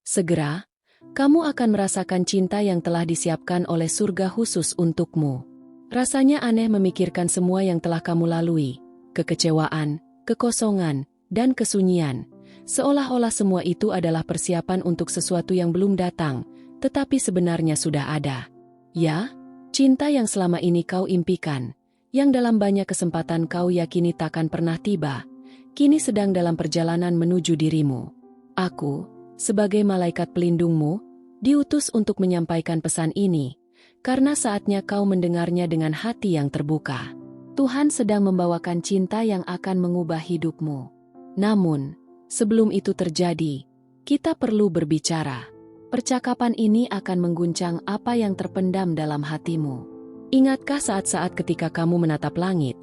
Segera, kamu akan merasakan cinta yang telah disiapkan oleh surga khusus untukmu. Rasanya aneh memikirkan semua yang telah kamu lalui, kekecewaan, kekosongan, dan kesunyian. Seolah-olah semua itu adalah persiapan untuk sesuatu yang belum datang, tetapi sebenarnya sudah ada. Ya, cinta yang selama ini kau impikan, yang dalam banyak kesempatan kau yakini takkan pernah tiba, kini sedang dalam perjalanan menuju dirimu. Aku, sebagai malaikat pelindungmu, diutus untuk menyampaikan pesan ini, karena saatnya kau mendengarnya dengan hati yang terbuka. Tuhan sedang membawakan cinta yang akan mengubah hidupmu. Namun, sebelum itu terjadi, kita perlu berbicara. Percakapan ini akan mengguncang apa yang terpendam dalam hatimu. Ingatkah saat-saat ketika kamu menatap langit,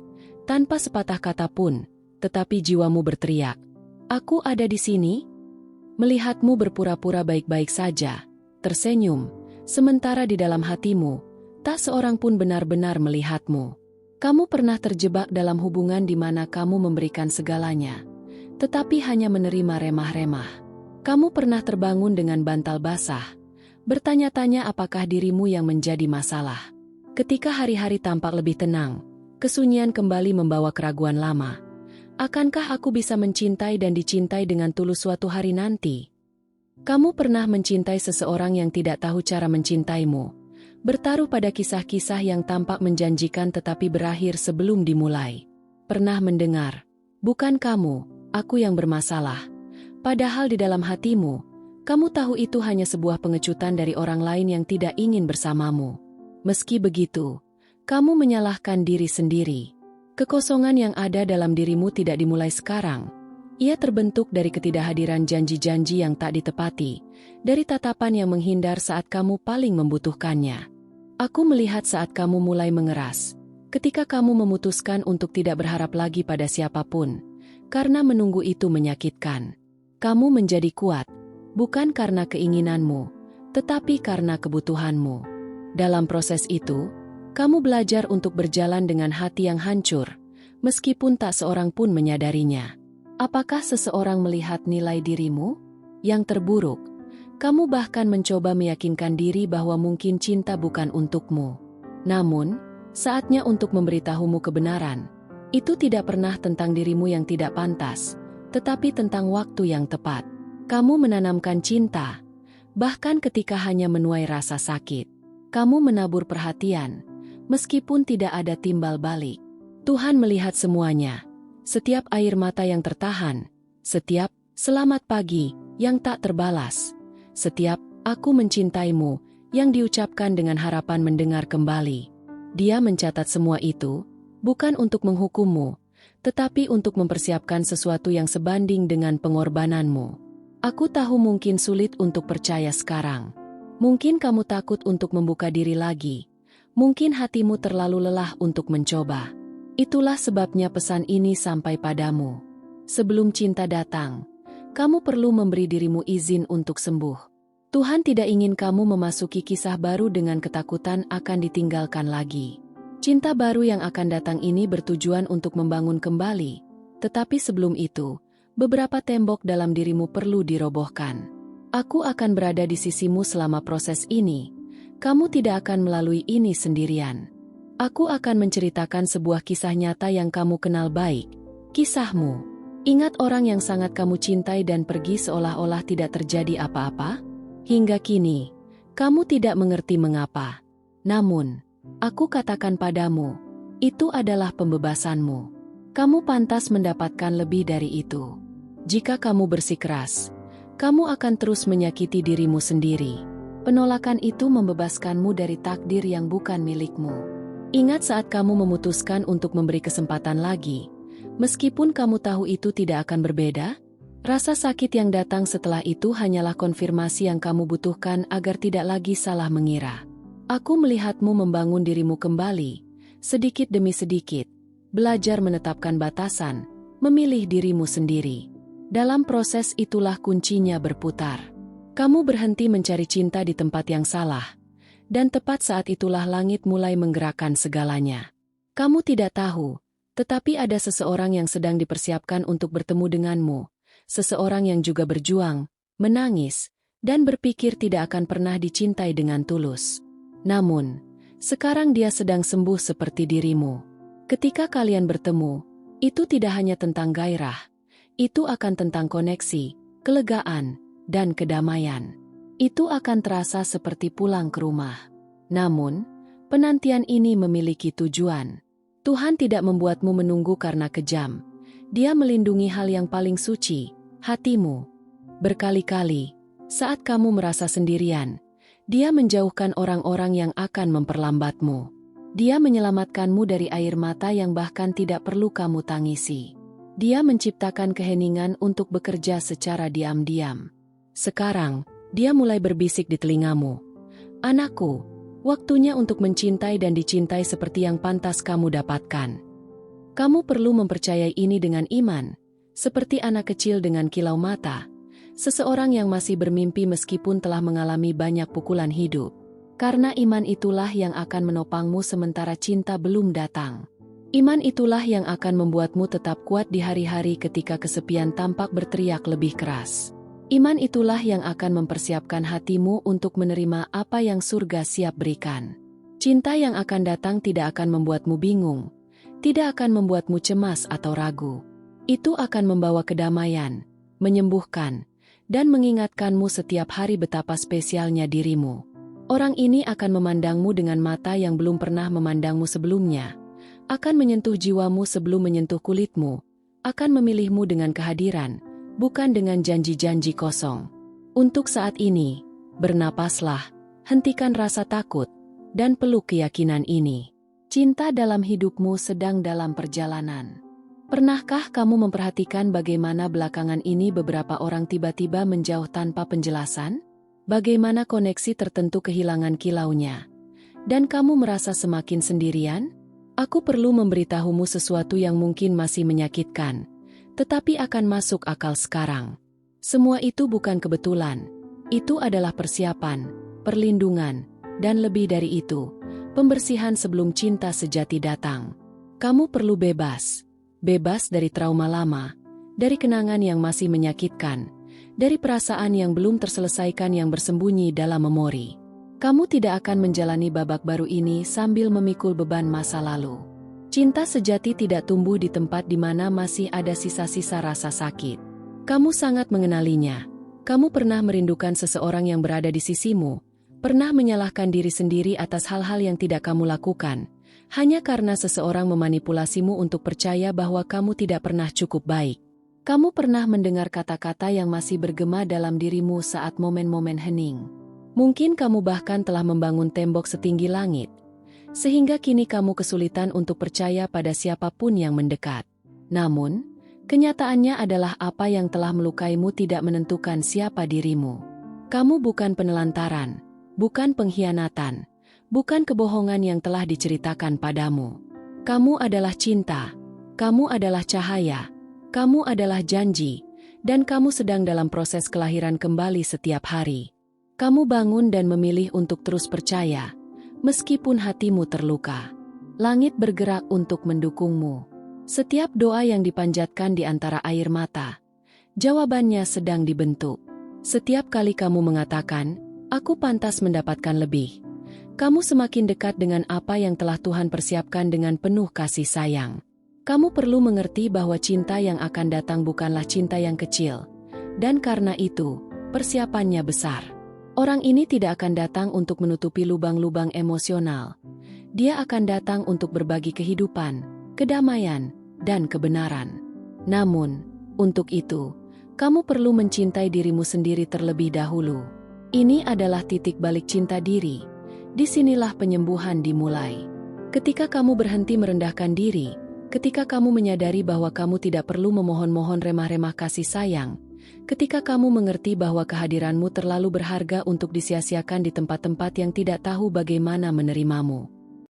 tanpa sepatah kata pun, tetapi jiwamu berteriak, "Aku ada di sini"? Melihatmu berpura-pura baik-baik saja, tersenyum, sementara di dalam hatimu, tak seorang pun benar-benar melihatmu. Kamu pernah terjebak dalam hubungan di mana kamu memberikan segalanya, tetapi hanya menerima remah-remah. Kamu pernah terbangun dengan bantal basah, bertanya-tanya apakah dirimu yang menjadi masalah. Ketika hari-hari tampak lebih tenang, kesunyian kembali membawa keraguan lama. Akankah aku bisa mencintai dan dicintai dengan tulus suatu hari nanti? Kamu pernah mencintai seseorang yang tidak tahu cara mencintaimu, bertaruh pada kisah-kisah yang tampak menjanjikan tetapi berakhir sebelum dimulai. Pernah mendengar, "Bukan kamu, aku yang bermasalah." Padahal di dalam hatimu, kamu tahu itu hanya sebuah pengecutan dari orang lain yang tidak ingin bersamamu. Meski begitu, kamu menyalahkan diri sendiri. Kekosongan yang ada dalam dirimu tidak dimulai sekarang. Ia terbentuk dari ketidakhadiran janji-janji yang tak ditepati, dari tatapan yang menghindar saat kamu paling membutuhkannya. Aku melihat saat kamu mulai mengeras, ketika kamu memutuskan untuk tidak berharap lagi pada siapapun, karena menunggu itu menyakitkan. Kamu menjadi kuat, bukan karena keinginanmu, tetapi karena kebutuhanmu. Dalam proses itu, kamu belajar untuk berjalan dengan hati yang hancur, meskipun tak seorang pun menyadarinya. Apakah seseorang melihat nilai dirimu? Yang terburuk, kamu bahkan mencoba meyakinkan diri bahwa mungkin cinta bukan untukmu. Namun, saatnya untuk memberitahumu kebenaran. Itu tidak pernah tentang dirimu yang tidak pantas, tetapi tentang waktu yang tepat. Kamu menanamkan cinta, bahkan ketika hanya menuai rasa sakit. Kamu menabur perhatian, meskipun tidak ada timbal balik. Tuhan melihat semuanya, setiap air mata yang tertahan, setiap "selamat pagi" yang tak terbalas, setiap "aku mencintaimu" yang diucapkan dengan harapan mendengar kembali. Dia mencatat semua itu, bukan untuk menghukummu, tetapi untuk mempersiapkan sesuatu yang sebanding dengan pengorbananmu. Aku tahu mungkin sulit untuk percaya sekarang. Mungkin kamu takut untuk membuka diri lagi. Mungkin hatimu terlalu lelah untuk mencoba. Itulah sebabnya pesan ini sampai padamu. Sebelum cinta datang, kamu perlu memberi dirimu izin untuk sembuh. Tuhan tidak ingin kamu memasuki kisah baru dengan ketakutan akan ditinggalkan lagi. Cinta baru yang akan datang ini bertujuan untuk membangun kembali, tetapi sebelum itu, beberapa tembok dalam dirimu perlu dirobohkan. Aku akan berada di sisimu selama proses ini. Kamu tidak akan melalui ini sendirian. Aku akan menceritakan sebuah kisah nyata yang kamu kenal baik, kisahmu. Ingat orang yang sangat kamu cintai dan pergi seolah-olah tidak terjadi apa-apa? Hingga kini, kamu tidak mengerti mengapa. Namun, aku katakan padamu, itu adalah pembebasanmu. Kamu pantas mendapatkan lebih dari itu. Jika kamu bersikeras, kamu akan terus menyakiti dirimu sendiri. Penolakan itu membebaskanmu dari takdir yang bukan milikmu. Ingat saat kamu memutuskan untuk memberi kesempatan lagi, meskipun kamu tahu itu tidak akan berbeda, rasa sakit yang datang setelah itu hanyalah konfirmasi yang kamu butuhkan agar tidak lagi salah mengira. Aku melihatmu membangun dirimu kembali, sedikit demi sedikit, belajar menetapkan batasan, memilih dirimu sendiri. Dalam proses itulah kuncinya berputar. Kamu berhenti mencari cinta di tempat yang salah, dan tepat saat itulah langit mulai menggerakkan segalanya. Kamu tidak tahu, tetapi ada seseorang yang sedang dipersiapkan untuk bertemu denganmu, seseorang yang juga berjuang, menangis, dan berpikir tidak akan pernah dicintai dengan tulus. Namun, sekarang dia sedang sembuh seperti dirimu. Ketika kalian bertemu, itu tidak hanya tentang gairah, itu akan tentang koneksi, kelegaan, dan kedamaian. Itu akan terasa seperti pulang ke rumah. Namun, penantian ini memiliki tujuan. Tuhan tidak membuatmu menunggu karena kejam. Dia melindungi hal yang paling suci, hatimu. Berkali-kali, saat kamu merasa sendirian, Dia menjauhkan orang-orang yang akan memperlambatmu. Dia menyelamatkanmu dari air mata yang bahkan tidak perlu kamu tangisi. Dia menciptakan keheningan untuk bekerja secara diam-diam. Sekarang, Dia mulai berbisik di telingamu. Anakku, waktunya untuk mencintai dan dicintai seperti yang pantas kamu dapatkan. Kamu perlu mempercayai ini dengan iman, seperti anak kecil dengan kilau mata. Seseorang yang masih bermimpi meskipun telah mengalami banyak pukulan hidup. Karena iman itulah yang akan menopangmu sementara cinta belum datang. Iman itulah yang akan membuatmu tetap kuat di hari-hari ketika kesepian tampak berteriak lebih keras. Iman itulah yang akan mempersiapkan hatimu untuk menerima apa yang surga siap berikan. Cinta yang akan datang tidak akan membuatmu bingung, tidak akan membuatmu cemas atau ragu. Itu akan membawa kedamaian, menyembuhkan, dan mengingatkanmu setiap hari betapa spesialnya dirimu. Orang ini akan memandangmu dengan mata yang belum pernah memandangmu sebelumnya, akan menyentuh jiwamu sebelum menyentuh kulitmu, akan memilihmu dengan kehadiran, bukan dengan janji-janji kosong. Untuk saat ini, bernapaslah, hentikan rasa takut, dan peluk keyakinan ini. Cinta dalam hidupmu sedang dalam perjalanan. Pernahkah kamu memperhatikan bagaimana belakangan ini beberapa orang tiba-tiba menjauh tanpa penjelasan? Bagaimana koneksi tertentu kehilangan kilaunya? Dan kamu merasa semakin sendirian? Aku perlu memberitahumu sesuatu yang mungkin masih menyakitkan, tetapi akan masuk akal sekarang. Semua itu bukan kebetulan. Itu adalah persiapan, perlindungan, dan lebih dari itu, pembersihan sebelum cinta sejati datang. Kamu perlu bebas. Bebas dari trauma lama, dari kenangan yang masih menyakitkan, dari perasaan yang belum terselesaikan yang bersembunyi dalam memori. Kamu tidak akan menjalani babak baru ini sambil memikul beban masa lalu. Cinta sejati tidak tumbuh di tempat di mana masih ada sisa-sisa rasa sakit. Kamu sangat mengenalinya. Kamu pernah merindukan seseorang yang berada di sisimu, pernah menyalahkan diri sendiri atas hal-hal yang tidak kamu lakukan, hanya karena seseorang memanipulasimu untuk percaya bahwa kamu tidak pernah cukup baik. Kamu pernah mendengar kata-kata yang masih bergema dalam dirimu saat momen-momen hening. Mungkin kamu bahkan telah membangun tembok setinggi langit, sehingga kini kamu kesulitan untuk percaya pada siapapun yang mendekat. Namun, kenyataannya adalah apa yang telah melukaimu tidak menentukan siapa dirimu. Kamu bukan penelantaran, bukan pengkhianatan, bukan kebohongan yang telah diceritakan padamu. Kamu adalah cinta, kamu adalah cahaya, kamu adalah janji, dan kamu sedang dalam proses kelahiran kembali setiap hari. Kamu bangun dan memilih untuk terus percaya, meskipun hatimu terluka. Langit bergerak untuk mendukungmu. Setiap doa yang dipanjatkan di antara air mata, jawabannya sedang dibentuk. Setiap kali kamu mengatakan, "Aku pantas mendapatkan lebih," kamu semakin dekat dengan apa yang telah Tuhan persiapkan dengan penuh kasih sayang. Kamu perlu mengerti bahwa cinta yang akan datang bukanlah cinta yang kecil. Dan karena itu, persiapannya besar. Orang ini tidak akan datang untuk menutupi lubang-lubang emosional. Dia akan datang untuk berbagi kehidupan, kedamaian, dan kebenaran. Namun, untuk itu, kamu perlu mencintai dirimu sendiri terlebih dahulu. Ini adalah titik balik cinta diri. Disinilah penyembuhan dimulai. Ketika kamu berhenti merendahkan diri, ketika kamu menyadari bahwa kamu tidak perlu memohon-mohon remah-remah kasih sayang, ketika kamu mengerti bahwa kehadiranmu terlalu berharga untuk disia-siakan di tempat-tempat yang tidak tahu bagaimana menerimamu,